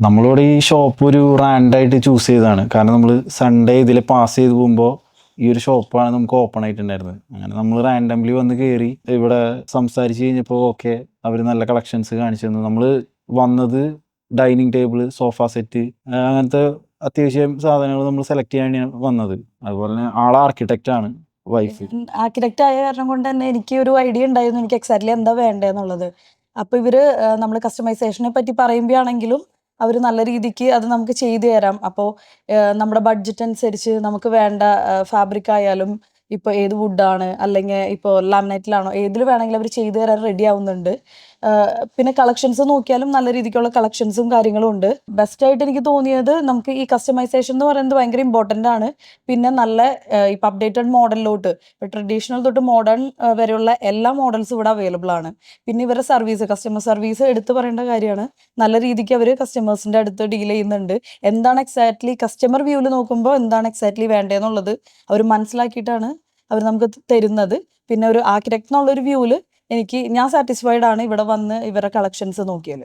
നമ്മളിവിടെ ഈ ഷോപ്പ് ഒരു റാൻഡായിട്ട് ചൂസ് ചെയ്തതാണ്. കാരണം നമ്മൾ സൺഡേ ഇതിൽ പാസ് ചെയ്ത് പോകുമ്പോൾ ഈ ഒരു ഷോപ്പാണ് നമുക്ക് ഓപ്പൺ ആയിട്ടുണ്ടായിരുന്നത്. അങ്ങനെ നമ്മൾ റാൻഡംലി വന്ന് കയറി ഇവിടെ സംസാരിച്ച് കഴിഞ്ഞപ്പോൾ ഓക്കെ, അവർ നല്ല കളക്ഷൻസ് കാണിച്ചു തന്നു. നമ്മൾ വന്നത് ഡൈനിങ് ടേബിൾ, സോഫ സെറ്റ്, അങ്ങനത്തെ അത്യാവശ്യം സാധനങ്ങൾ നമ്മൾ സെലക്ട് ചെയ്യാനാണ് വന്നത്. അതുപോലെ തന്നെ ആൾ ആർക്കിടെക്റ്റ് ആണ്, വൈഫ്. ആർക്കിടെക്റ്റ് ആയ കാരണം കൊണ്ട് തന്നെ എനിക്ക് ഒരു ഐഡിയ ഉണ്ടായിരുന്നു എനിക്ക് എക്സാക്ട്ലി എന്താ വേണ്ടതെന്നുള്ളത്. അപ്പോൾ ഇവര് നമ്മൾ കസ്റ്റമൈസേഷനെ പറ്റി പറയുമ്പോഴാണെങ്കിലും അവർ നല്ല രീതിക്ക് അത് നമുക്ക് ചെയ്തു തരാം. അപ്പോൾ നമ്മുടെ ബഡ്ജറ്റ് അനുസരിച്ച് നമുക്ക് വേണ്ട ഫാബ്രിക് ആയാലും ഇപ്പോൾ ഏത് വുഡാണ് അല്ലെങ്കിൽ ഇപ്പോൾ ലാമിനേറ്റിലാണോ ഏതിൽ വേണമെങ്കിലും അവർ ചെയ്തു തരാൻ റെഡി ആവുന്നുണ്ട്. പിന്നെ കളക്ഷൻസ് നോക്കിയാലും നല്ല രീതിക്കുള്ള കളക്ഷൻസും കാര്യങ്ങളും ഉണ്ട്. ബെസ്റ്റായിട്ട് എനിക്ക് തോന്നിയത് നമുക്ക് ഈ കസ്റ്റമൈസേഷൻ എന്ന് പറയുന്നത് ഭയങ്കര ഇമ്പോർട്ടൻ്റ് ആണ്. പിന്നെ നല്ല ഇപ്പം അപ്ഡേറ്റഡ് മോഡലിലോട്ട് ട്രഡീഷണൽ തൊട്ട് മോഡേൺ വരെയുള്ള എല്ലാ മോഡൽസും ഇവിടെ അവൈലബിൾ ആണ്. പിന്നെ ഇവരുടെ സർവീസ്, കസ്റ്റമർ സർവീസ് എടുത്തു പറയേണ്ട കാര്യമാണ്. നല്ല രീതിക്ക് അവർ കസ്റ്റമേഴ്സിൻ്റെ അടുത്ത് ഡീൽ ചെയ്യുന്നുണ്ട്. എന്താണ് എക്സാക്ട്ലി കസ്റ്റമർ വ്യൂവിൽ നോക്കുമ്പോൾ എന്താണ് എക്സാക്ട്ലി വേണ്ടതെന്നുള്ളത് അവർ മനസ്സിലാക്കിയിട്ടാണ് അവർ നമുക്ക് തരുന്നത്. പിന്നെ ഒരു ആർക്കിടെക്ട് എന്നുള്ളൊരു വ്യൂവിൽ ഞാൻ സാറ്റിസ്ഫൈഡ് ആണ് ഇവിടെ വന്ന് ഇവരുടെ കളക്ഷൻസ് നോക്കിയാൽ.